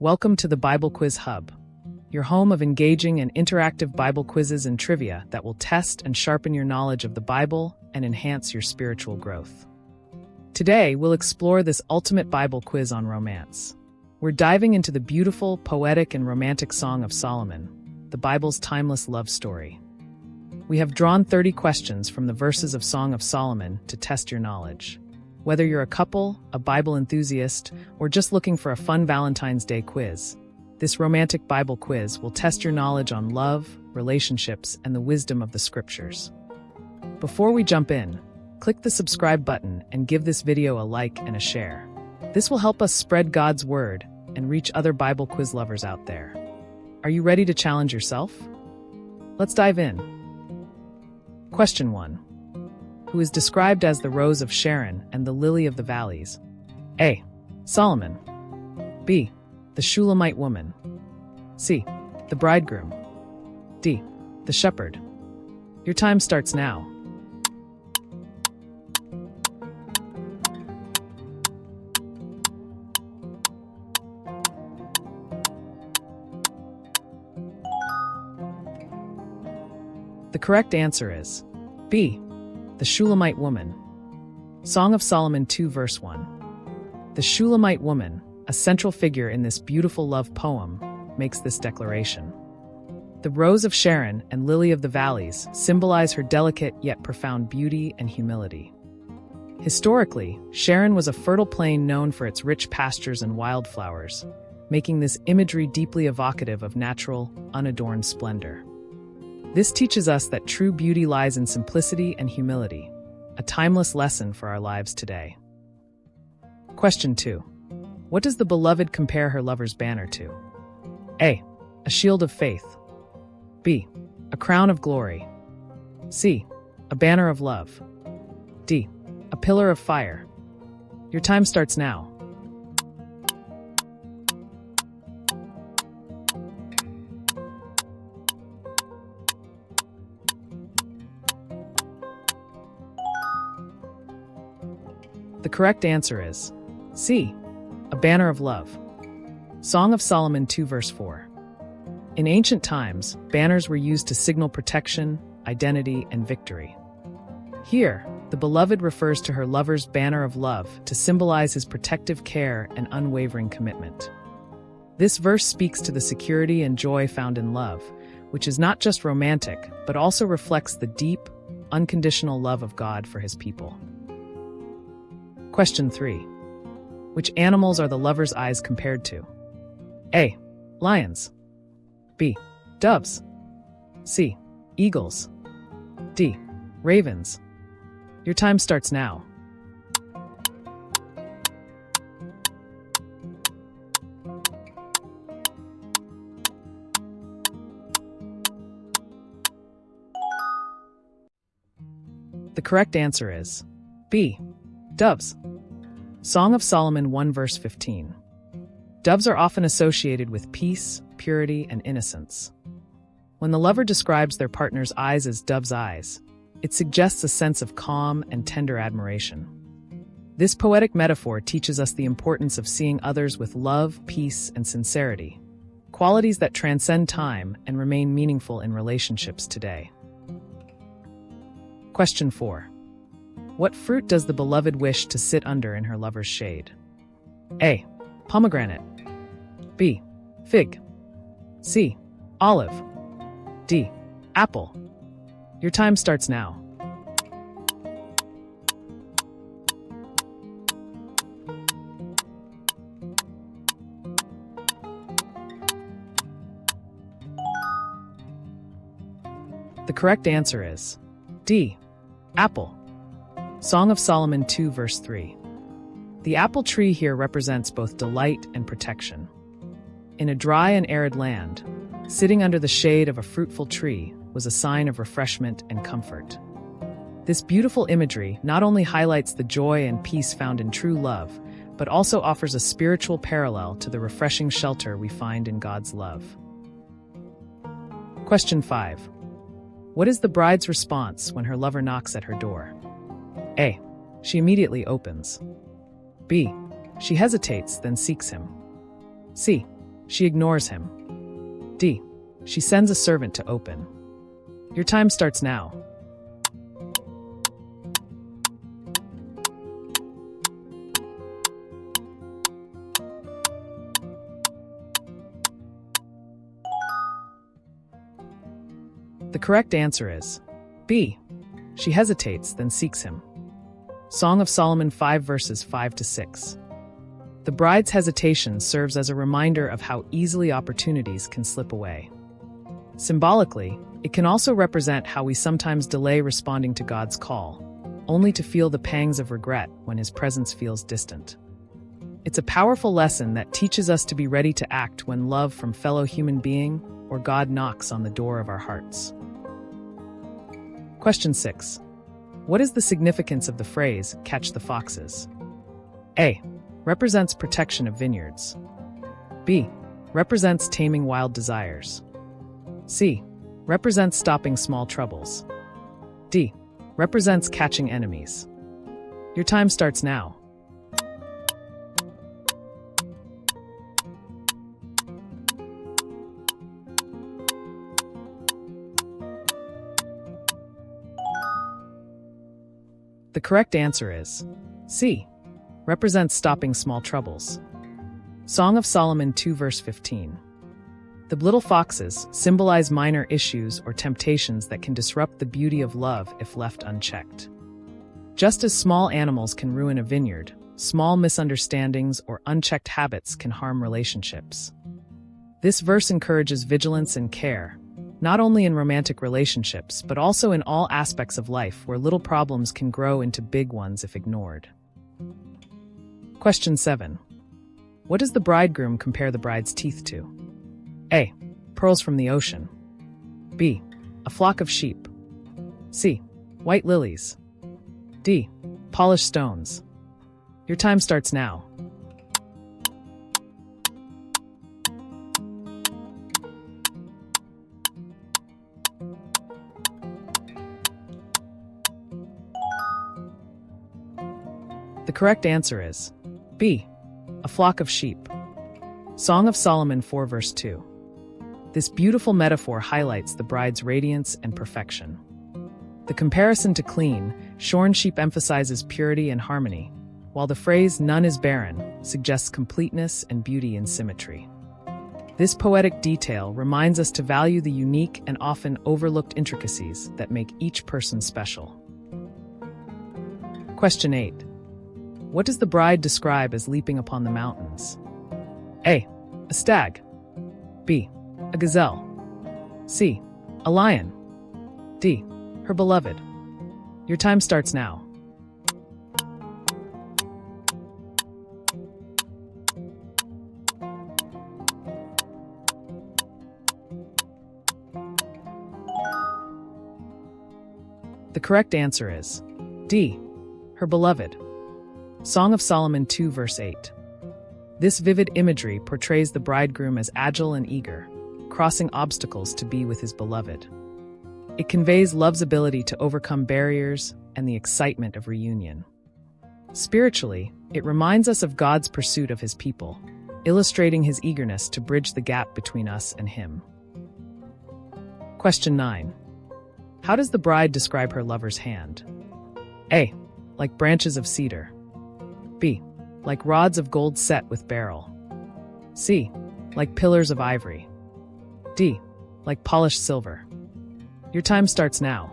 Welcome to the Bible Quiz Hub, your home of engaging and interactive Bible quizzes and trivia that will test and sharpen your knowledge of the Bible and enhance your spiritual growth. Today, we'll explore this ultimate Bible quiz on romance. We're diving into the beautiful, poetic, and romantic Song of Solomon, the Bible's timeless love story. We have drawn 30 questions from the verses of Song of Solomon to test your knowledge. Whether you're a couple, a Bible enthusiast, or just looking for a fun Valentine's Day quiz, this romantic Bible quiz will test your knowledge on love, relationships, and the wisdom of the scriptures. Before we jump in, click the subscribe button and give this video a like and a share. This will help us spread God's word and reach other Bible quiz lovers out there. Are you ready to challenge yourself? Let's dive in. Question 1. Who is described as the Rose of Sharon and the Lily of the Valleys? A. Solomon. B. The Shulamite woman. C. The bridegroom. D. The shepherd. Your time starts now. The correct answer is B. The Shulamite woman. Song of Solomon 2 verse 1. The Shulamite woman, a central figure in this beautiful love poem, makes this declaration. The Rose of Sharon and Lily of the Valleys symbolize her delicate yet profound beauty and humility. Historically, Sharon was a fertile plain known for its rich pastures and wildflowers, making this imagery deeply evocative of natural, unadorned splendor. This teaches us that true beauty lies in simplicity and humility, a timeless lesson for our lives today. Question 2. What does the beloved compare her lover's banner to? A. A shield of faith. B. A crown of glory. C. A banner of love. D. A pillar of fire. Your time starts now. The correct answer is C. A banner of love. Song of Solomon 2 verse 4. In ancient times, banners were used to signal protection, identity, and victory. Here, the beloved refers to her lover's banner of love to symbolize his protective care and unwavering commitment. This verse speaks to the security and joy found in love, which is not just romantic, but also reflects the deep, unconditional love of God for his people. Question 3. Which animals are the lover's eyes compared to? A. Lions. B. Doves. C. Eagles. D. Ravens. Your time starts now. The correct answer is B. Doves. Song of Solomon 1 verse 15. Doves are often associated with peace, purity, and innocence. When the lover describes their partner's eyes as dove's eyes, it suggests a sense of calm and tender admiration. This poetic metaphor teaches us the importance of seeing others with love, peace, and sincerity, qualities that transcend time and remain meaningful in relationships today. Question 4. What fruit does the beloved wish to sit under in her lover's shade? A. Pomegranate. B. Fig. C. Olive. D. Apple. Your time starts now. The correct answer is D. Apple. Song of Solomon 2 verse 3. The apple tree here represents both delight and protection. In a dry and arid land, sitting under the shade of a fruitful tree was a sign of refreshment and comfort. This beautiful imagery not only highlights the joy and peace found in true love, but also offers a spiritual parallel to the refreshing shelter we find in God's love. Question 5. What is the bride's response when her lover knocks at her door? A. She immediately opens. B. She hesitates, then seeks him. C. She ignores him. D. She sends a servant to open. Your time starts now. The correct answer is B. She hesitates, then seeks him. Song of Solomon 5 verses 5 to 6. The bride's hesitation serves as a reminder of how easily opportunities can slip away. Symbolically, it can also represent how we sometimes delay responding to God's call, only to feel the pangs of regret when His presence feels distant. It's a powerful lesson that teaches us to be ready to act when love from fellow human being or God knocks on the door of our hearts. Question 6. What is the significance of the phrase, "catch the foxes"? A. Represents protection of vineyards. B. Represents taming wild desires. C. Represents stopping small troubles. D. Represents catching enemies. Your time starts now. The correct answer is C. Represents stopping small troubles. Song of Solomon 2 verse 15. The little foxes symbolize minor issues or temptations that can disrupt the beauty of love if left unchecked. Just as small animals can ruin a vineyard, small misunderstandings or unchecked habits can harm relationships. This verse encourages vigilance and care, not only in romantic relationships, but also in all aspects of life where little problems can grow into big ones if ignored. Question 7. What does the bridegroom compare the bride's teeth to? A. Pearls from the ocean. B. A flock of sheep. C. White lilies. D. Polished stones. Your time starts now. The correct answer is B. A flock of sheep. Song of Solomon 4 verse 2. This beautiful metaphor highlights the bride's radiance and perfection. The comparison to clean, shorn sheep emphasizes purity and harmony, while the phrase "none is barren" suggests completeness and beauty in symmetry. This poetic detail reminds us to value the unique and often overlooked intricacies that make each person special. Question 8. What does the bride describe as leaping upon the mountains? A. A stag. B. A gazelle. C. A lion. D. Her beloved. Your time starts now. The correct answer is D. Her beloved. Song of Solomon 2 verse 8. This vivid imagery portrays the bridegroom as agile and eager, crossing obstacles to be with his beloved. It conveys love's ability to overcome barriers and the excitement of reunion. Spiritually, it reminds us of God's pursuit of His people, illustrating His eagerness to bridge the gap between us and Him. Question 9. How does the bride describe her lover's hand? A. Like branches of cedar. B. Like rods of gold set with beryl. C. Like pillars of ivory. D. Like polished silver. Your time starts now.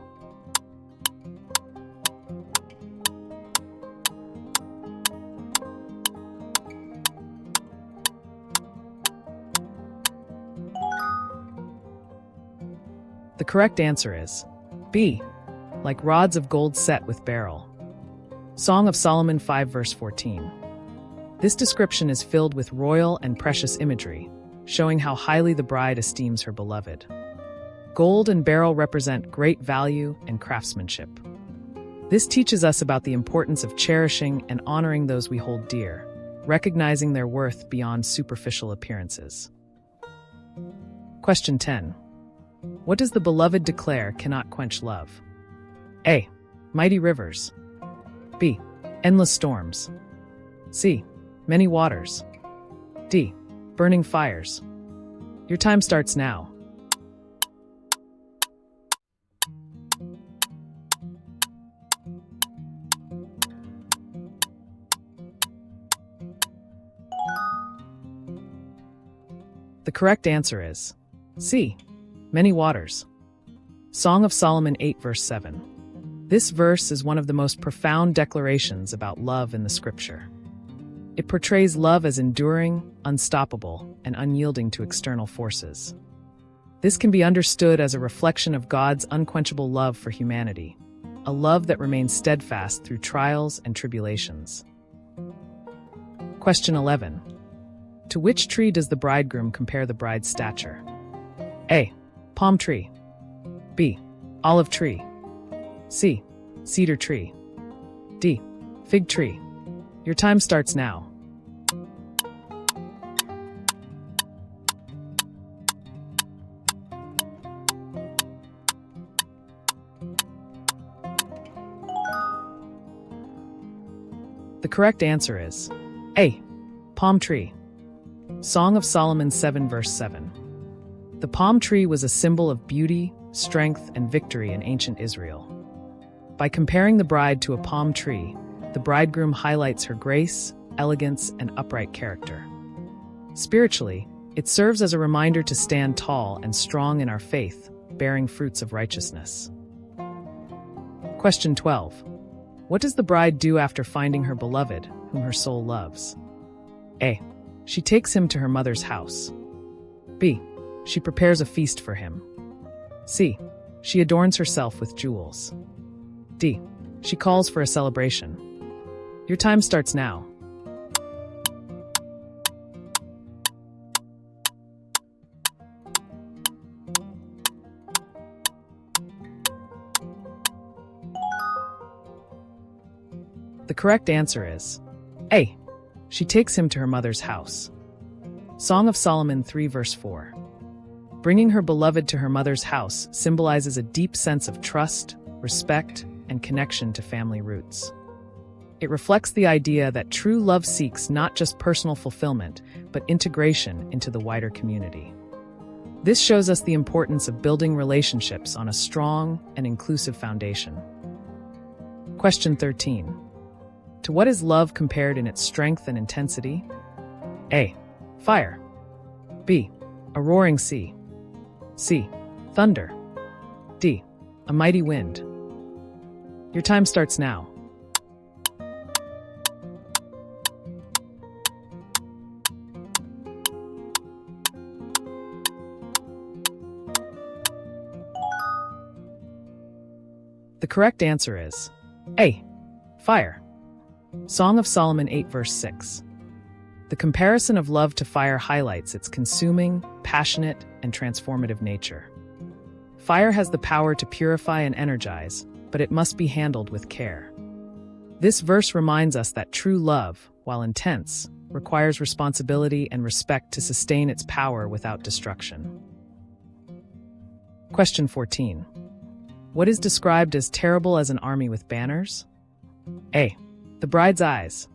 The correct answer is B. Like rods of gold set with beryl. Song of Solomon 5 verse 14. This description is filled with royal and precious imagery, showing how highly the bride esteems her beloved. Gold and beryl represent great value and craftsmanship. This teaches us about the importance of cherishing and honoring those we hold dear, recognizing their worth beyond superficial appearances. Question 10. What does the beloved declare cannot quench love? A. Mighty rivers. B. Endless storms. C. Many waters. D. Burning fires. Your time starts now. The correct answer is C. Many waters. Song of Solomon 8 verse 7. This verse is one of the most profound declarations about love in the scripture. It portrays love as enduring, unstoppable, and unyielding to external forces. This can be understood as a reflection of God's unquenchable love for humanity, a love that remains steadfast through trials and tribulations. Question 11. To which tree does the bridegroom compare the bride's stature? A. Palm tree. B. Olive tree. C. Cedar tree. D. Fig tree. Your time starts now. The correct answer is A. Palm tree. Song of Solomon 7 verse 7. The palm tree was a symbol of beauty, strength, and victory in ancient Israel. By comparing the bride to a palm tree, the bridegroom highlights her grace, elegance, and upright character. Spiritually, it serves as a reminder to stand tall and strong in our faith, bearing fruits of righteousness. Question 12. What does the bride do after finding her beloved, whom her soul loves? A. She takes him to her mother's house. B. She prepares a feast for him. C. She adorns herself with jewels. D. She calls for a celebration. Your time starts now. The correct answer is A. She takes him to her mother's house. Song of Solomon 3 verse 4. Bringing her beloved to her mother's house symbolizes a deep sense of trust, respect, and connection to family roots. It reflects the idea that true love seeks not just personal fulfillment, but integration into the wider community. This shows us the importance of building relationships on a strong and inclusive foundation. Question 13. To what is love compared in its strength and intensity? A. Fire. B. A roaring sea. C. Thunder. D. A mighty wind. Your time starts now. The correct answer is A. Fire. Song of Solomon 8 verse 6. The comparison of love to fire highlights its consuming, passionate, and transformative nature. Fire has the power to purify and energize, but it must be handled with care. This verse reminds us that true love, while intense, requires responsibility and respect to sustain its power without destruction. Question 14. What is described as terrible as an army with banners? A. The bride's eyes.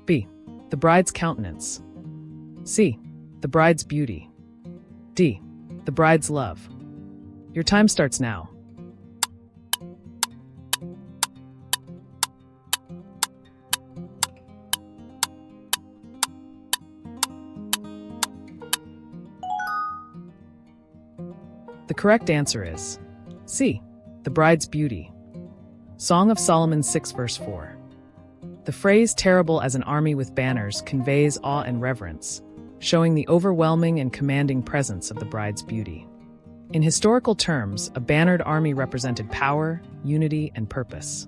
B. The bride's countenance. C. The bride's beauty. D. The bride's love. Your time starts now. The correct answer is C. The bride's beauty. Song of Solomon 6 verse 4. The phrase terrible as an army with banners conveys awe and reverence, showing the overwhelming and commanding presence of the bride's beauty. In historical terms, a bannered army represented power, unity, and purpose.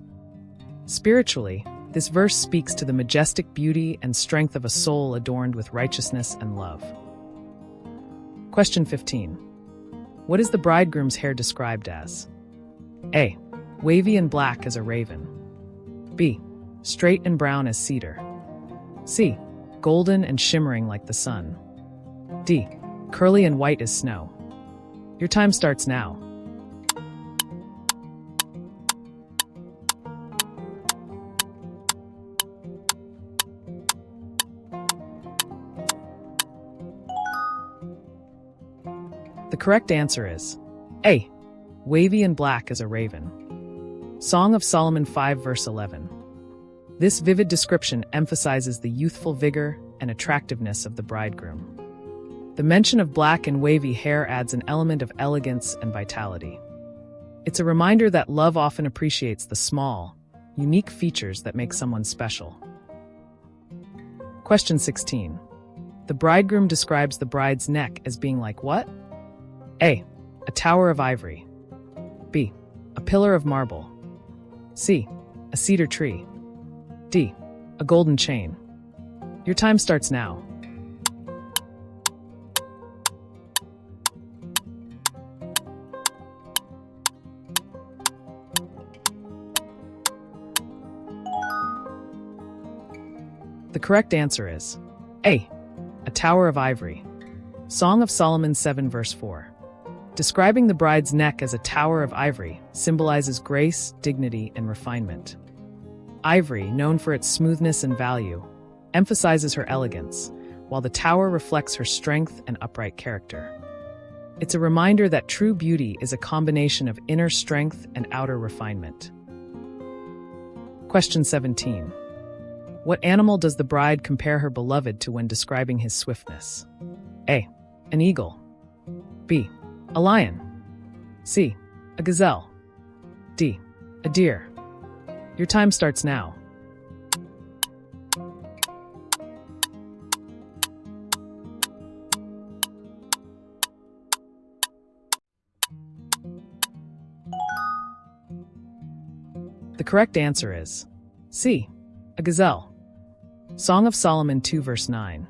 Spiritually, this verse speaks to the majestic beauty and strength of a soul adorned with righteousness and love. Question 15. What is the bridegroom's hair described as? A. Wavy and black as a raven. B. Straight and brown as cedar. C. Golden and shimmering like the sun. D. Curly and white as snow. Your time starts now. The correct answer is A. Wavy and black as a raven. Song of Solomon 5 verse 11. This vivid description emphasizes the youthful vigor and attractiveness of the bridegroom. The mention of black and wavy hair adds an element of elegance and vitality. It's a reminder that love often appreciates the small, unique features that make someone special. Question 16. The bridegroom describes the bride's neck as being like what? A. A tower of ivory. B. A pillar of marble. C. A cedar tree. D. A golden chain. Your time starts now. The correct answer is A. A tower of ivory. Song of Solomon 7 verse 4. Describing the bride's neck as a tower of ivory symbolizes grace, dignity, and refinement. Ivory, known for its smoothness and value, emphasizes her elegance, while the tower reflects her strength and upright character. It's a reminder that true beauty is a combination of inner strength and outer refinement. Question 17. What animal does the bride compare her beloved to when describing his swiftness? A. An eagle. B. A lion. C. A gazelle. D. A deer. Your time starts now. The correct answer is C. A gazelle. Song of Solomon 2 verse 9.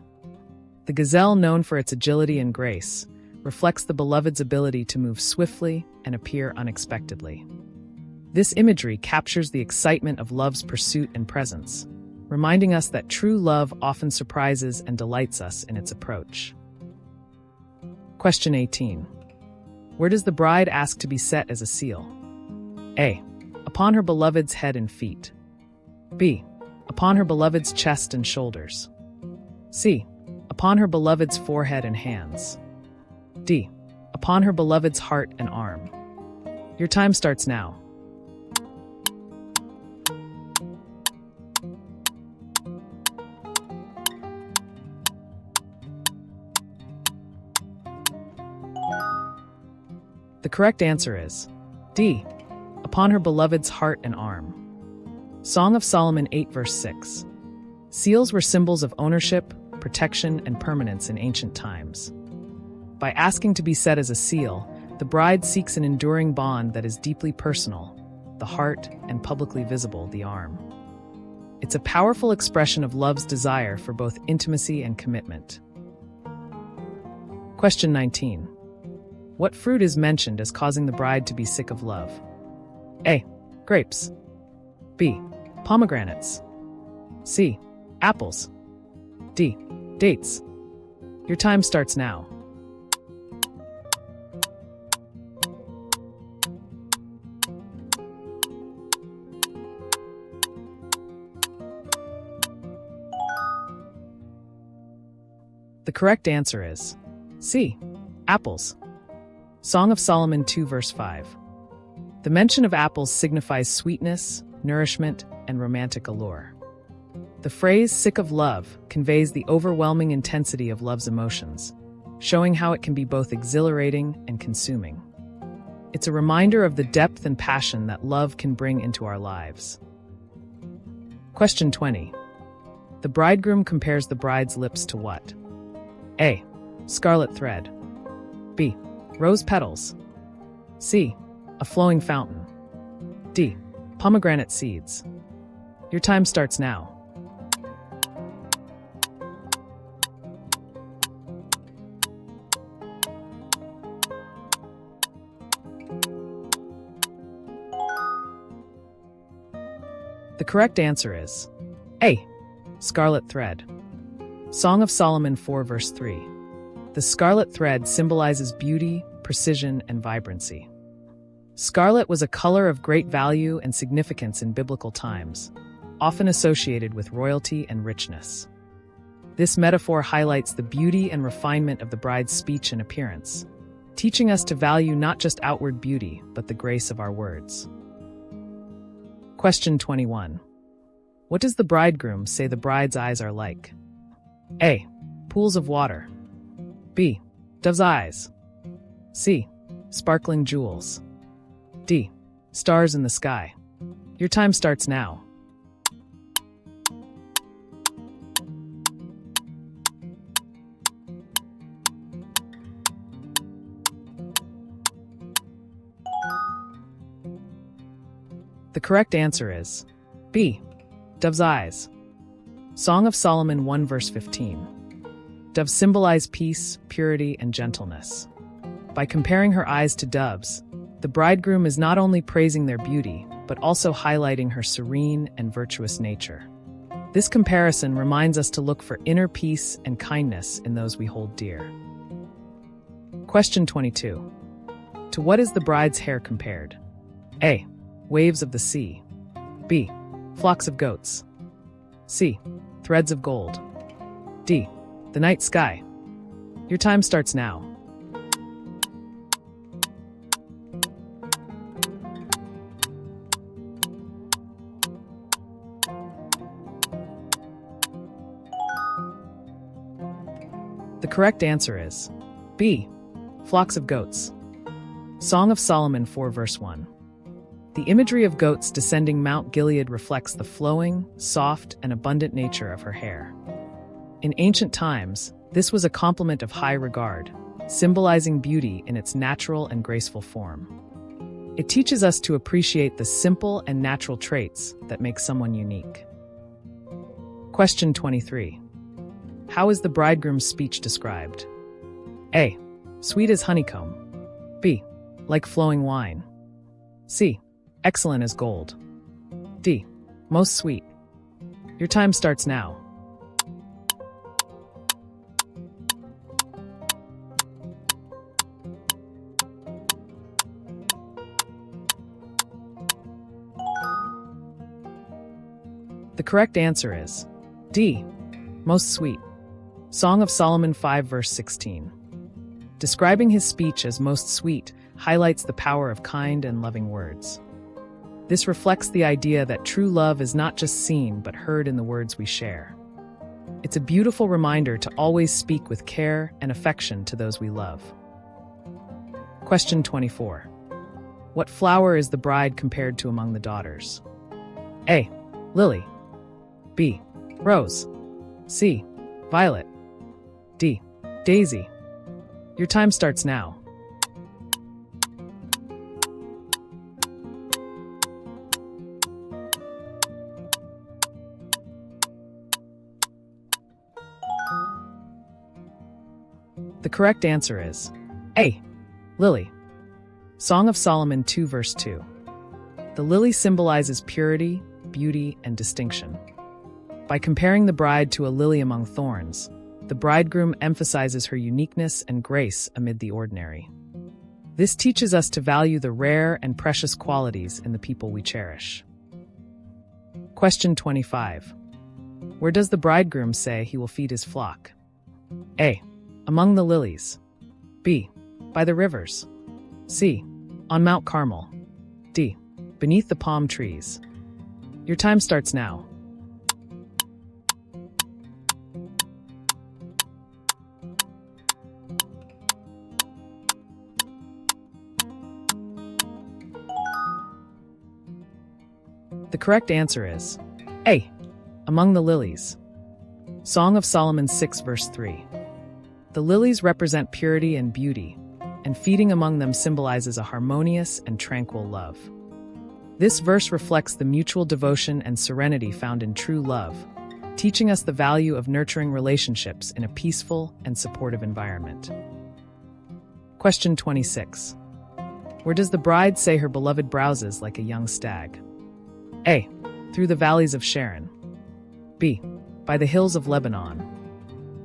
The gazelle, known for its agility and grace, reflects the beloved's ability to move swiftly and appear unexpectedly. This imagery captures the excitement of love's pursuit and presence, reminding us that true love often surprises and delights us in its approach. Question 18. Where does the bride ask to be set as a seal? A. Upon her beloved's head and feet. B. Upon her beloved's chest and shoulders. C. Upon her beloved's forehead and hands. D. Upon her beloved's heart and arm. Your time starts now. The correct answer is D. Upon her beloved's heart and arm. Song of Solomon 8 verse 6. Seals were symbols of ownership, protection, and permanence in ancient times. By asking to be set as a seal, the bride seeks an enduring bond that is deeply personal, the heart, and publicly visible, the arm. It's a powerful expression of love's desire for both intimacy and commitment. Question 19. What fruit is mentioned as causing the bride to be sick of love? A. Grapes. B. Pomegranates. C. Apples. D. Dates. Your time starts now. The correct answer is C. Apples. Song of Solomon 2 verse 5. The mention of apples signifies sweetness, nourishment, and romantic allure. The phrase sick of love conveys the overwhelming intensity of love's emotions, showing how it can be both exhilarating and consuming. It's a reminder of the depth and passion that love can bring into our lives. Question 20. The bridegroom compares the bride's lips to what? A. Scarlet thread. B. Rose petals. C. A flowing fountain. D. Pomegranate seeds. Your time starts now. The correct answer is A. Scarlet thread. Song of Solomon 4 verse 3. The scarlet thread symbolizes beauty, precision, and vibrancy. Scarlet was a color of great value and significance in biblical times, often associated with royalty and richness. This metaphor highlights the beauty and refinement of the bride's speech and appearance, teaching us to value not just outward beauty, but the grace of our words. Question 21. What does the bridegroom say the bride's eyes are like? A. Pools of water. B. Dove's eyes. C. Sparkling jewels. D. Stars in the sky. Your time starts now. The correct answer is B. Dove's eyes. Song of Solomon 1 verse 15. Doves symbolize peace, purity, and gentleness. By comparing her eyes to doves, the bridegroom is not only praising their beauty, but also highlighting her serene and virtuous nature. This comparison reminds us to look for inner peace and kindness in those we hold dear. Question 22. To what is the bride's hair compared? A. Waves of the sea. B. Flocks of goats. C. Threads of gold. D. The night sky. Your time starts now. The correct answer is B. Flocks of goats. Song of Solomon 4 verse 1. The imagery of goats descending Mount Gilead reflects the flowing, soft, and abundant nature of her hair. In ancient times, this was a complement of high regard, symbolizing beauty in its natural and graceful form. It teaches us to appreciate the simple and natural traits that make someone unique. Question 23. How is the bridegroom's speech described? A. Sweet as honeycomb. B. Like flowing wine. C. Excellent as gold. D. Most sweet. Your time starts now. The correct answer is D. Most sweet. Song of Solomon 5 verse 16. Describing his speech as most sweet highlights the power of kind and loving words. This reflects the idea that true love is not just seen but heard in the words we share. It's a beautiful reminder to always speak with care and affection to those we love. Question 24. What flower is the bride compared to among the daughters? A. Lily. B. Rose. C. Violet. D. Daisy. Your time starts now. The correct answer is A. Lily. Song of Solomon 2 verse 2. The lily symbolizes purity, beauty, and distinction. By comparing the bride to a lily among thorns, the bridegroom emphasizes her uniqueness and grace amid the ordinary. This teaches us to value the rare and precious qualities in the people we cherish. Question 25. Where does the bridegroom say he will feed his flock? A. Among the lilies. B. By the rivers. C. On Mount Carmel. D. Beneath the palm trees. Your time starts now. The correct answer is A. Among the lilies. Song of Solomon 6 verse 3. The lilies represent purity and beauty, and feeding among them symbolizes a harmonious and tranquil love. This verse reflects the mutual devotion and serenity found in true love, teaching us the value of nurturing relationships in a peaceful and supportive environment. Question 26. Where does the bride say her beloved browses like a young stag? A. Through the valleys of Sharon. B. By the hills of Lebanon.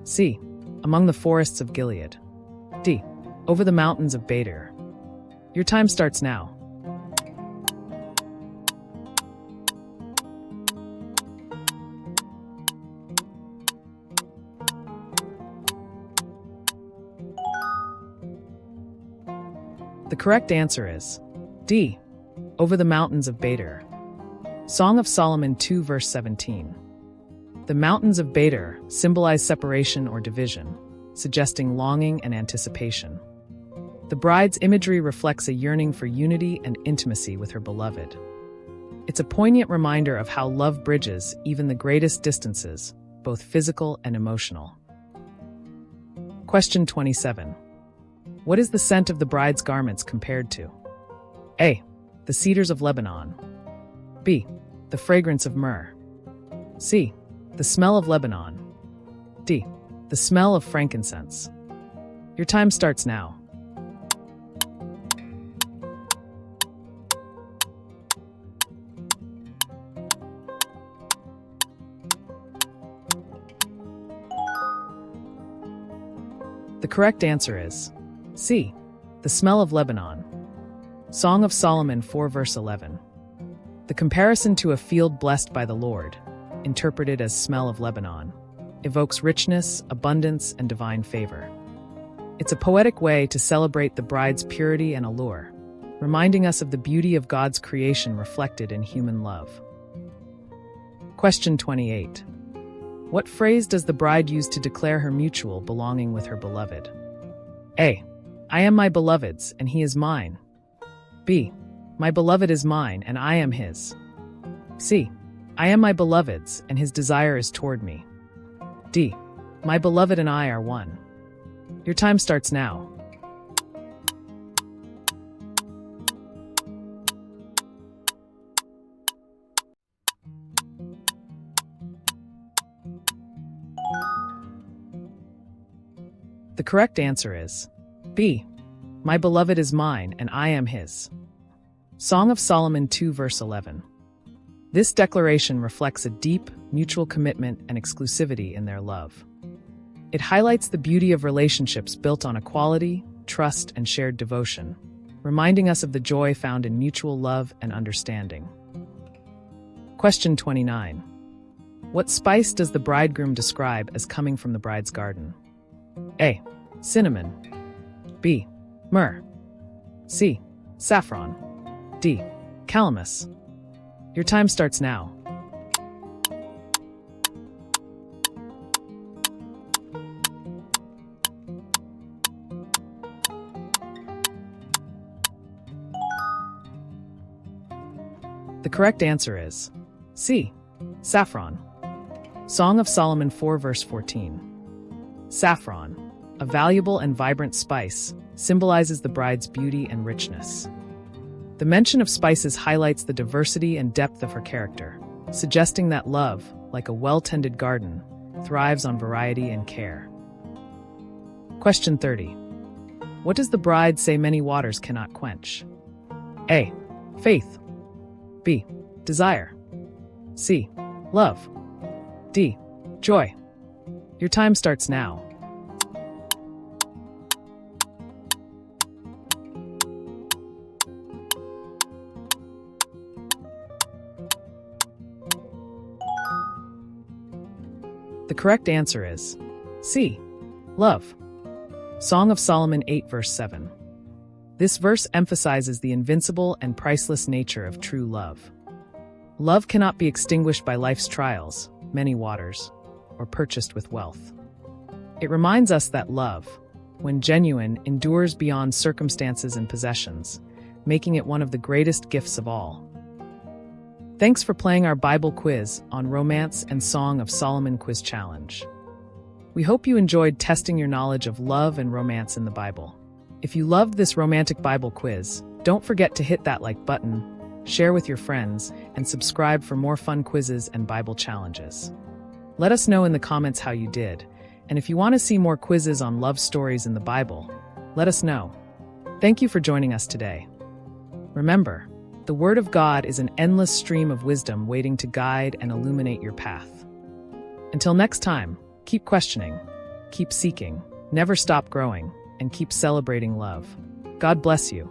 C. Among the forests of Gilead. D. Over the mountains of Badir. Your time starts now. The correct answer is D. Over the mountains of Bader. Song of Solomon 2 verse 17. The mountains of Bader symbolize separation or division, suggesting longing and anticipation. The bride's imagery reflects a yearning for unity and intimacy with her beloved. It's a poignant reminder of how love bridges even the greatest distances, both physical and emotional. Question 27. What is the scent of the bride's garments compared to? A. The cedars of Lebanon. B. The fragrance of myrrh. C. The smell of Lebanon. D. The smell of frankincense. Your time starts now. The correct answer is C. The smell of Lebanon. Song of Solomon 4 verse 11. The comparison to a field blessed by the Lord, interpreted as smell of Lebanon, evokes richness, abundance, and divine favor. It's a poetic way to celebrate the bride's purity and allure, reminding us of the beauty of God's creation reflected in human love. Question 28. What phrase does the bride use to declare her mutual belonging with her beloved? A. I am my beloved's, and he is mine. B. My beloved is mine, and I am his. C. I am my beloved's, and his desire is toward me. D. My beloved and I are one. Your time starts now. The correct answer is B. My beloved is mine, and I am his. Song of Solomon 2 verse 11. This declaration reflects a deep, mutual commitment and exclusivity in their love. It highlights the beauty of relationships built on equality, trust, and shared devotion, reminding us of the joy found in mutual love and understanding. Question 29. What spice does the bridegroom describe as coming from the bride's garden? A. Cinnamon. B. Myrrh. C. Saffron. D. Calamus. Your time starts now. The correct answer is C. Saffron. Song of Solomon 4 verse 14. Saffron, a valuable and vibrant spice, symbolizes the bride's beauty and richness. The mention of spices highlights the diversity and depth of her character, suggesting that love, like a well-tended garden, thrives on variety and care. Question 30. What does the bride say many waters cannot quench? A. Faith. B. Desire. C. Love. D. Joy. Your time starts now. The correct answer is C. Love. Song of Solomon 8 verse 7. This verse emphasizes the invincible and priceless nature of true love. Love cannot be extinguished by life's trials, many waters, or purchased with wealth. It reminds us that love, when genuine, endures beyond circumstances and possessions, making it one of the greatest gifts of all. Thanks for playing our Bible quiz on Romance and Song of Solomon Quiz Challenge. We hope you enjoyed testing your knowledge of love and romance in the Bible. If you loved this romantic Bible quiz, don't forget to hit that like button, share with your friends, and subscribe for more fun quizzes and Bible challenges. Let us know in the comments how you did, and if you want to see more quizzes on love stories in the Bible, let us know. Thank you for joining us today. Remember, the Word of God is an endless stream of wisdom waiting to guide and illuminate your path. Until next time, keep questioning, keep seeking, never stop growing, and keep celebrating love. God bless you.